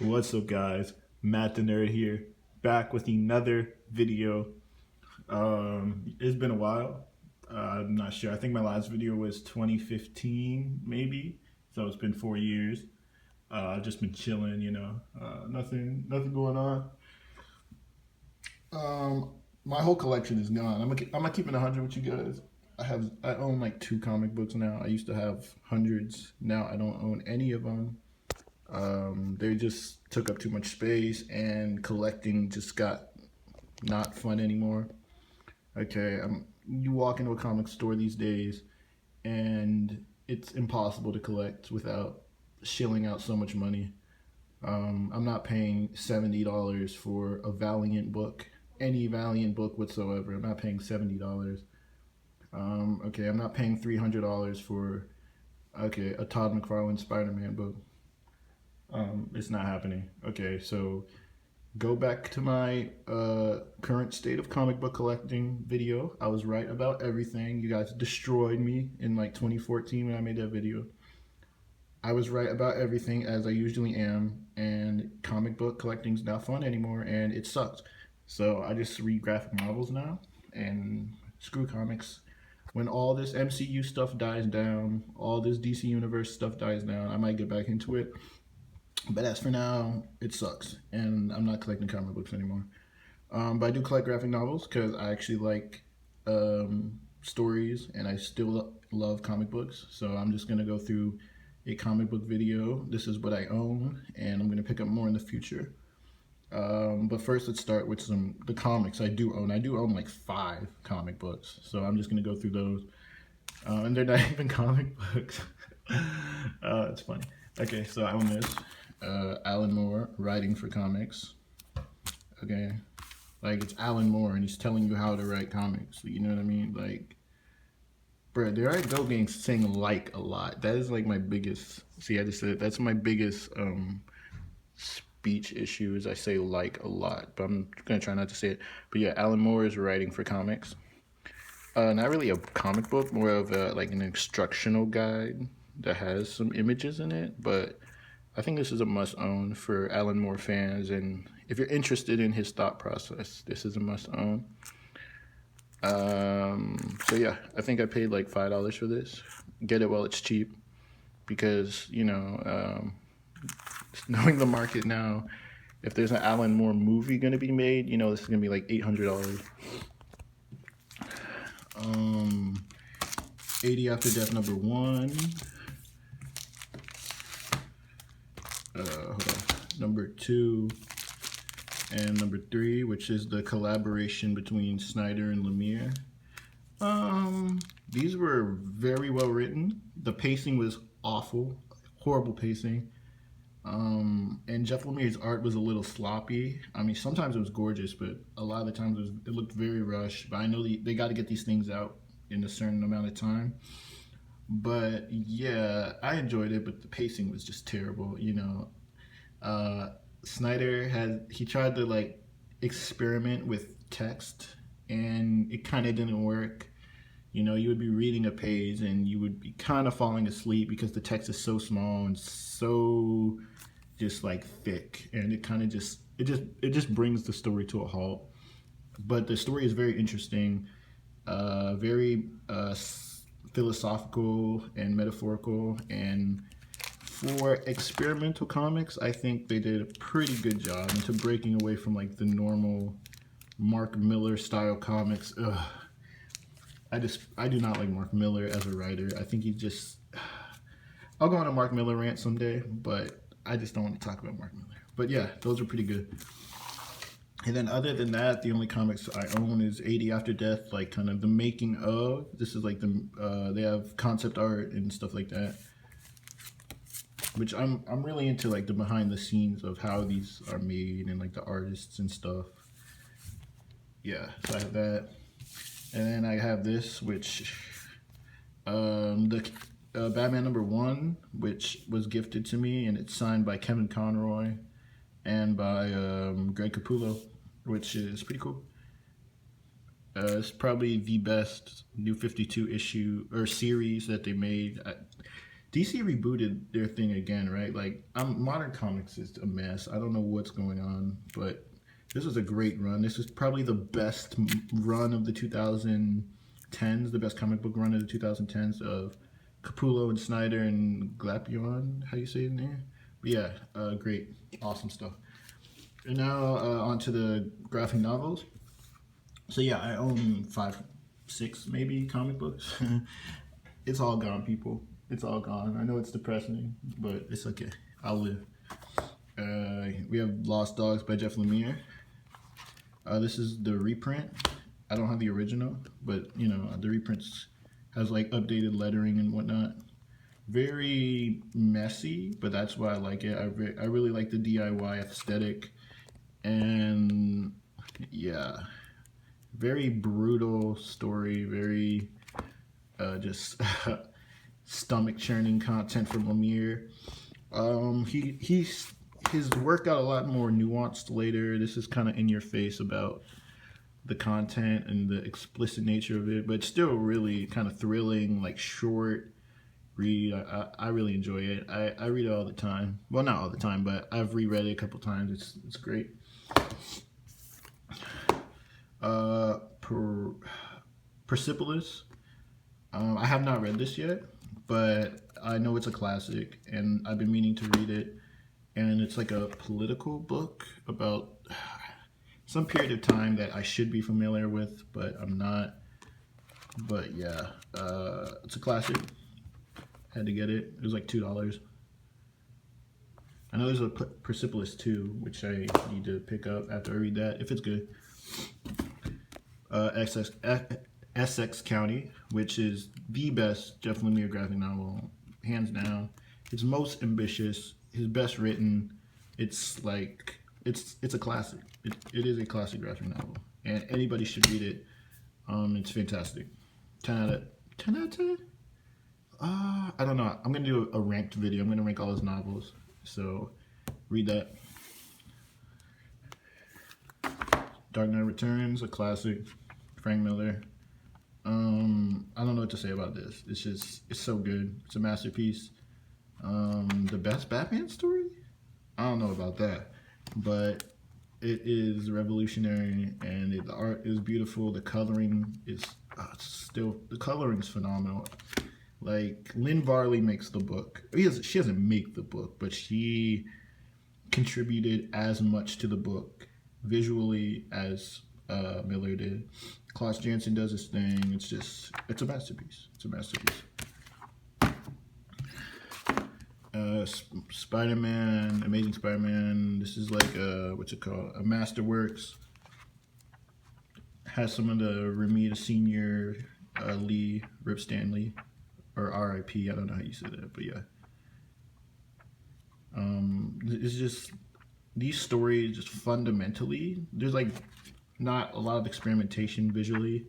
What's up, guys? Matt the Nerd here, back with another video. It's been a while. I'm not sure. I think my last video was 2015, maybe. So it's been 4 years. I've just been chilling, nothing going on. My whole collection is gone. I'm gonna keep it 100 with you guys. I own like 2 comic books now. I used to have hundreds. Now I don't own any of them. They just took up too much space, and collecting just got not fun anymore. Okay, you walk into a comic store these days, and it's impossible to collect without shilling out so much money. I'm not paying $70 for a Valiant book, any Valiant book whatsoever. I'm not paying $70. Okay, I'm not paying $300 for a Todd McFarlane Spider-Man book. It's not happening. Okay, so go back to my current state of comic book collecting video. I was right about everything. You guys destroyed me in like 2014 when I made that video. I was right about everything, as I usually am, and comic book collecting's not fun anymore, and it sucks. So I just read graphic novels now, and screw comics. When all this MCU stuff dies down, all this DC Universe stuff dies down, I might get back into it. But as for now, it sucks, and I'm not collecting comic books anymore. But I do collect graphic novels because I actually like stories, and I still love comic books. So I'm just gonna go through a comic book video. This is what I own, and I'm gonna pick up more in the future. But first, let's start with the comics I do own. I do own like 5 comic books, so I'm just gonna go through those. And they're not even comic books. It's funny. Okay, so I own this. Alan Moore writing for comics. Okay, like it's Alan Moore, and he's telling you how to write comics. You know what I mean? Like, bro, there I go getting saying like a lot. That is like my biggest. See, I just said that's my biggest speech issue is I say like a lot, but I'm gonna try not to say it. But yeah, Alan Moore is writing for comics. Not really a comic book, more of like an instructional guide that has some images in it, but I think this is a must-own for Alan Moore fans, and if you're interested in his thought process, this is a must-own. So yeah, I think I paid like $5 for this. Get it while it's cheap, because knowing the market now, if there's an Alan Moore movie gonna be made, this is gonna be like $800. 80 After Death #1. Hold on. Number 2 and number 3, which is the collaboration between Snyder and Lemire. These were very well written. The pacing was awful, horrible pacing. And Jeff Lemire's art was a little sloppy. I mean, sometimes it was gorgeous, but a lot of the times it looked very rushed. But I know they got to get these things out in a certain amount of time. But yeah, I enjoyed it, but the pacing was just terrible. Snyder he tried to like experiment with text, and it kind of didn't work. You would be reading a page and you would be kind of falling asleep because the text is so small and so just like thick, and it kind of just brings the story to a halt. But the story is very interesting, very philosophical and metaphorical, and for experimental comics, I think they did a pretty good job into breaking away from like the normal Mark Miller style comics. Ugh. I do not like Mark Miller as a writer. I think I'll go on a Mark Miller rant someday, but I just don't want to talk about Mark Miller. But yeah, those are pretty good. And then other than that, the only comics I own is 80 After Death, like kind of the making of. This is like they have concept art and stuff like that, which I'm really into, like the behind the scenes of how these are made and like the artists and stuff. Yeah, so I have that. And then I have this, which the Batman #1, which was gifted to me, and it's signed by Kevin Conroy and by Greg Capullo, which is pretty cool. It's probably the best New 52 issue or series that they made. DC rebooted their thing again, right? Like, modern comics is a mess. I don't know what's going on, but this was a great run. This is probably the best run of the 2010s, the best comic book run of the 2010s of Capullo and Snyder and Glapion. How you say his name? But yeah, great, awesome stuff. And now on to the graphic novels. So yeah, I own 5, 6 maybe comic books. It's all gone, people. It's all gone. I know it's depressing, but it's okay. I'll live. We have Lost Dogs by Jeff Lemire. This is the reprint. I don't have the original, but you know, the reprints has like updated lettering and whatnot. Very messy, but that's why I like it. I really like the DIY aesthetic, and yeah, very brutal story. Very just stomach churning content from Lemire. His work got a lot more nuanced later. This is kind of in your face about the content and the explicit nature of it, but still really kind of thrilling, like short read. I really enjoy it. I read it all the time. Well, not all the time, but I've reread it a couple times. It's great. Persepolis. I have not read this yet, but I know it's a classic, and I've been meaning to read it. And it's like a political book about some period of time that I should be familiar with, but I'm not. But yeah, it's a classic. Had to get it. It was like $2. I know there's a Persepolis 2, which I need to pick up after I read that, if it's good. Essex County, which is the best Jeff Lemire graphic novel, hands down. His most ambitious, his best written. It's like, it's a classic. It is a classic graphic novel, and anybody should read it. It's fantastic. 10 out of 10. I don't know. I'm gonna do a ranked video. I'm gonna rank all his novels. So read that. Dark Knight Returns, a classic. Frank Miller. I don't know what to say about this. It's so good. It's a masterpiece. The best Batman story? I don't know about that, but it is revolutionary, and the art is beautiful. The coloring is the coloring is phenomenal. Like, Lynn Varley makes the book. She doesn't make the book, but she contributed as much to the book visually as Miller did. Klaus Janson does his thing. It's a masterpiece. It's a masterpiece. Spider-Man, Amazing Spider-Man. This is like what's it called? A Masterworks. Has some of the Ramita Senior, Lee, Rip Stanley, or R.I.P. I don't know how you say that, but yeah. It's just, these stories just fundamentally, there's like not a lot of experimentation visually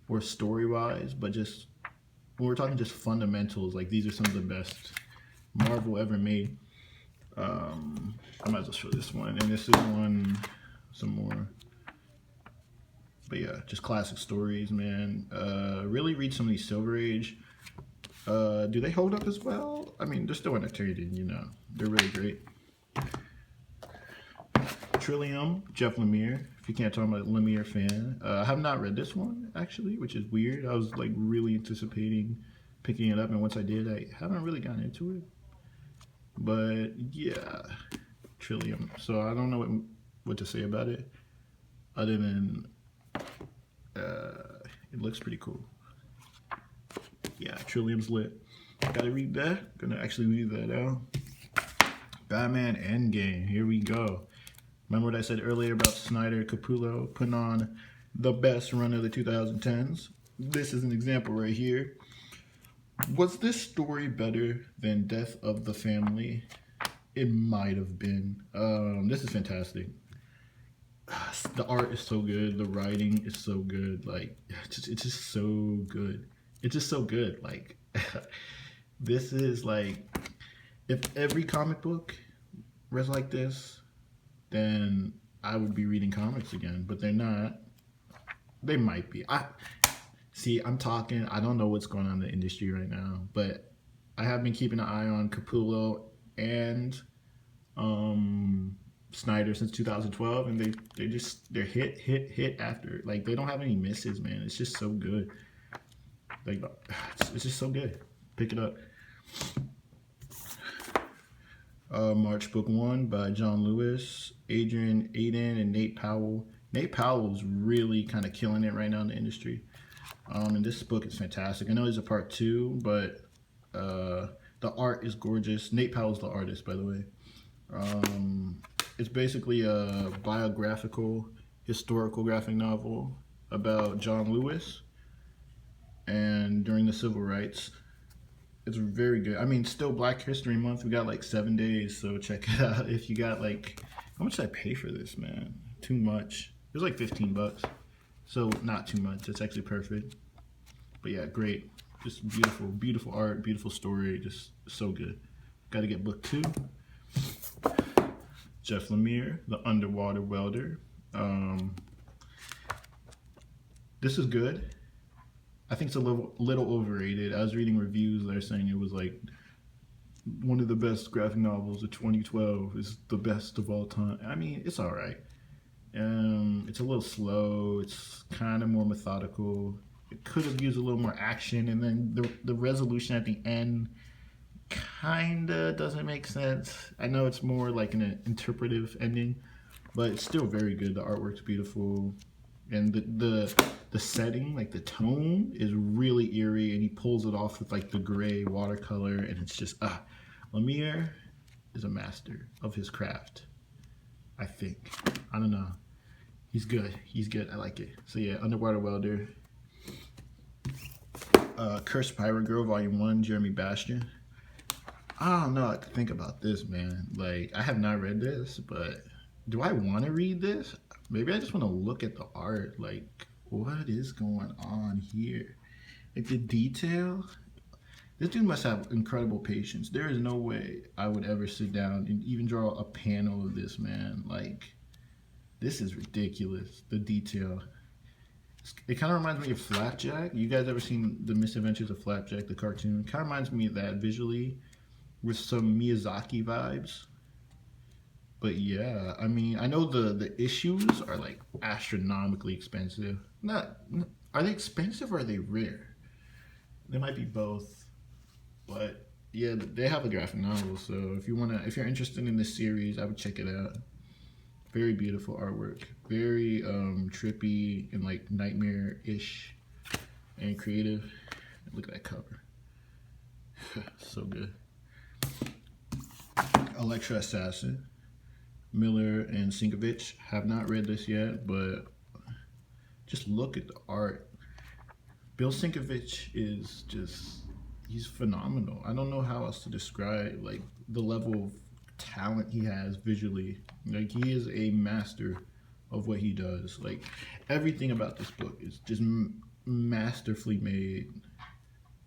or story-wise, but just when we're talking just fundamentals, like these are some of the best Marvel ever made. I might as well show this one, and this is some more. But yeah, just classic stories, man. Really read some of these Silver Age. Do they hold up as well? I mean, they're still entertaining, you know. They're really great. Trillium, Jeff Lemire. If you can't tell, I'm a Lemire fan. I have not read this one, actually, which is weird. I was like really anticipating picking it up, and once I did, I haven't really gotten into it. But yeah, Trillium. So I don't know what to say about it, other than it looks pretty cool. Yeah, Trillium's lit. Gotta read that. Gonna actually read that out. Batman Endgame. Here we go. Remember what I said earlier about Snyder Capullo putting on the best run of the 2010s? This is an example right here. Was this story better than Death of the Family? It might have been. This is fantastic. The art is so good. The writing is so good. Like, it's just so good. It's just so good. Like, this is like, if every comic book was like this, then I would be reading comics again. But they're not. They might be. I'm talking. I don't know what's going on in the industry right now, but I have been keeping an eye on Capullo and Snyder since 2012, and they're hit after. Like, they don't have any misses, man. It's just so good. Like, it's just so good. Pick it up. March Book 1 by John Lewis, Adrian Aden, and Nate Powell. Nate Powell is really kind of killing it right now in the industry. And this book is fantastic. I know there's a part 2, but the art is gorgeous. Nate Powell's the artist, by the way. It's basically a biographical, historical graphic novel about John Lewis and during the civil rights. It's very good. I mean, still Black History Month. We got like 7 days, so check it out. If you got like, how much did I pay for this, man? Too much. It was like 15 bucks. So not too much. It's actually perfect. But yeah, great. Just beautiful, beautiful art, beautiful story. Just so good. Got to get book 2. Jeff Lemire, The Underwater Welder. This is good. I think it's a little overrated. I was reading reviews that are saying it was like one of the best graphic novels of 2012. Is the best of all time. I mean, it's all right. It's a little slow. It's kind of more methodical. It could have used a little more action, and then the resolution at the end kind of doesn't make sense. I know it's more like an interpretive ending, but it's still very good. The artwork's beautiful, and the setting, like the tone, is really eerie, and he pulls it off with like the gray watercolor, and it's just Lemire is a master of his craft. I think. I don't know. He's good. He's good. I like it. So yeah, Underwater Welder. Cursed Pirate Girl, Volume 1, Jeremy Bastian. I don't know what to think about this, man. Like, I have not read this, but do I want to read this? Maybe I just want to look at the art. Like, what is going on here? Like, the detail. This dude must have incredible patience. There is no way I would ever sit down and even draw a panel of this, man. Like, this is ridiculous. The detail. It kind of reminds me of Flapjack. You guys ever seen The Misadventures of Flapjack, the cartoon? Kind of reminds me of that visually, with some Miyazaki vibes. But yeah, I mean, I know the issues are like astronomically expensive. Are they expensive or are they rare? They might be both. But yeah, they have a graphic novel, so if you're interested in this series, I would check it out. Very beautiful artwork, very trippy and like nightmare-ish and creative. Look at that cover. So good. Electra Assassin, Miller and Sienkiewicz. Have not read this yet, but just look at the art. Bill Sienkiewicz is just, he's phenomenal. I don't know how else to describe like the level of talent he has visually. Like, he is a master of what he does. Like, everything about this book is just masterfully made.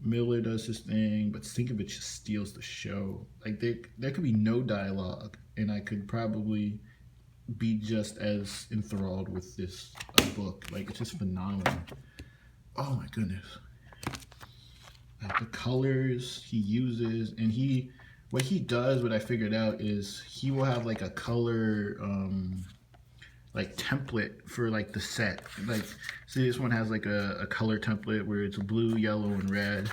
Miller does his thing, but Sienkiewicz just steals the show. Like, there could be no dialogue, and I could probably be just as enthralled with this book. Like, it's just phenomenal. Oh my goodness. Like, the colors he uses, and what he does, what I figured out is he will have like a color like template for like the set. Like, see, this one has like a color template where it's blue, yellow, and red,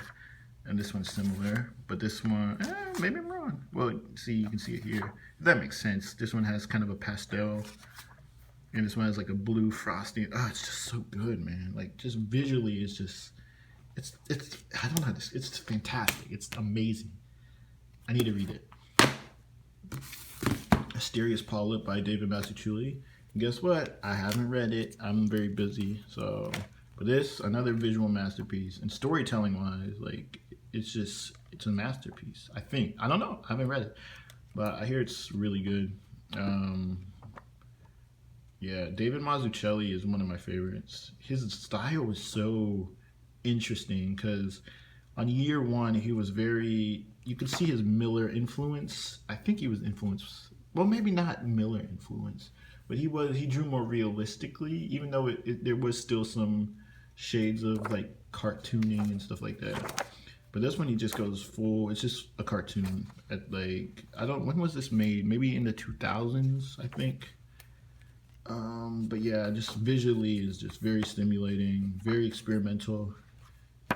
and this one's similar. But this one, maybe I'm wrong. Well, see, you can see it here. That makes sense. This one has kind of a pastel, and this one has like a blue frosting. Oh, it's just so good, man. Like, just visually, it's just, it's I don't know how this. It's fantastic. It's amazing. I need to read it. Asterios Polyp by David Mazzucchelli. Guess what? I haven't read it. I'm very busy. So, but this, another visual masterpiece. And storytelling wise, like, it's a masterpiece. I think. I don't know. I haven't read it. But I hear it's really good. Yeah, David Mazzucchelli is one of my favorites. His style is so interesting because on year one, he was very, you could see his Miller influence. I think he was influenced, well, maybe not Miller influence, but he drew more realistically, even though there was still some shades of like cartooning and stuff like that. But this one he just goes full. It's just a cartoon. At like I don't. When was this made? Maybe in the 2000s, I think. But yeah, just visually is just very stimulating, very experimental,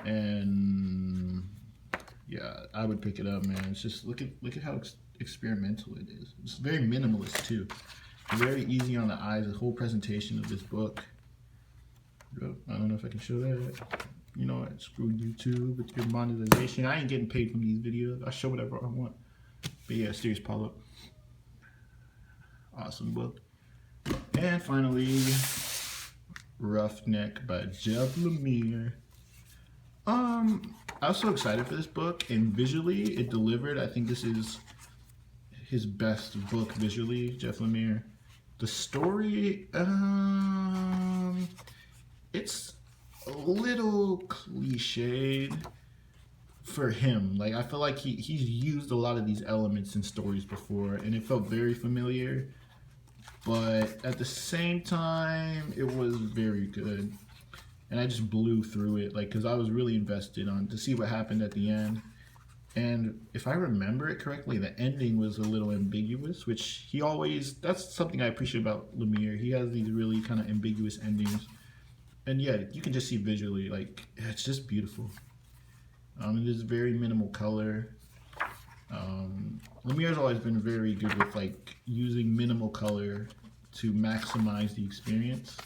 and yeah, I would pick it up, man. It's just look at how experimental it is. It's very minimalist too. Very easy on the eyes. The whole presentation of this book. I don't know if I can show that. You know what? Screw YouTube with your monetization. I ain't getting paid from these videos. I show whatever I want. But yeah, Serious Paulo. Awesome book. And finally, Roughneck by Jeff Lemire. I was so excited for this book, and visually it delivered. I think this is his best book visually, Jeff Lemire. The story, it's a little cliched for him. Like I feel like he's used a lot of these elements in stories before, and it felt very familiar. But at the same time, it was very good, and I just blew through it, like, because I was really invested on to see what happened at the end. And if I remember it correctly, the ending was a little ambiguous, which he always, that's something I appreciate about Lemire. He has these really kind of ambiguous endings. And yeah, you can just see visually, like, it's just beautiful. It is very minimal color. Lemire's always been very good with like using minimal color to maximize the experience.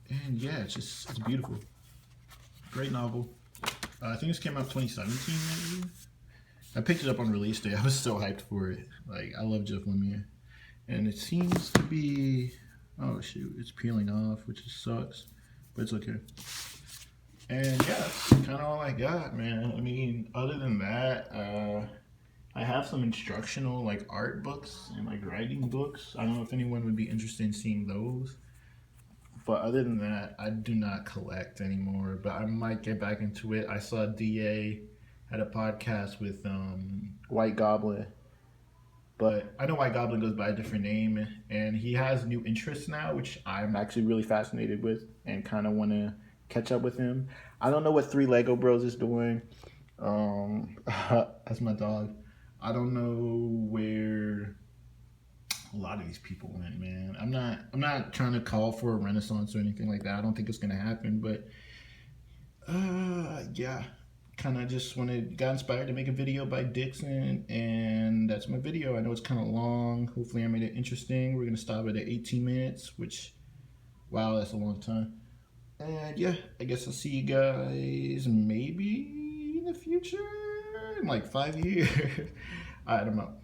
And yeah, it's beautiful. Great novel. I think this came out 2017 maybe. I picked it up on release day. I was so hyped for it. Like, I love Jeff Lemire. And it seems to be, oh shoot, it's peeling off, which sucks, but it's okay. And yeah, that's kind of all I got, man. I mean, other than that, I have some instructional like art books and like writing books. I don't know if anyone would be interested in seeing those. But other than that, I do not collect anymore. But I might get back into it. I saw DA had a podcast with White Goblin. But I know White Goblin goes by a different name. And he has new interests now, which I'm actually really fascinated with and kind of want to catch up with him. I don't know what Three Lego Bros is doing. That's my dog. I don't know where a lot of these people went, man. I'm not trying to call for a renaissance or anything like that. I don't think it's gonna happen, but yeah, kind of just got inspired to make a video by Dixon, and that's my video. I know it's kind of long. Hopefully I made it interesting. We're gonna stop it at 18 minutes, which, wow, that's a long time. And yeah, I guess I'll see you guys maybe in the future, in like 5 years. All right, I'm out.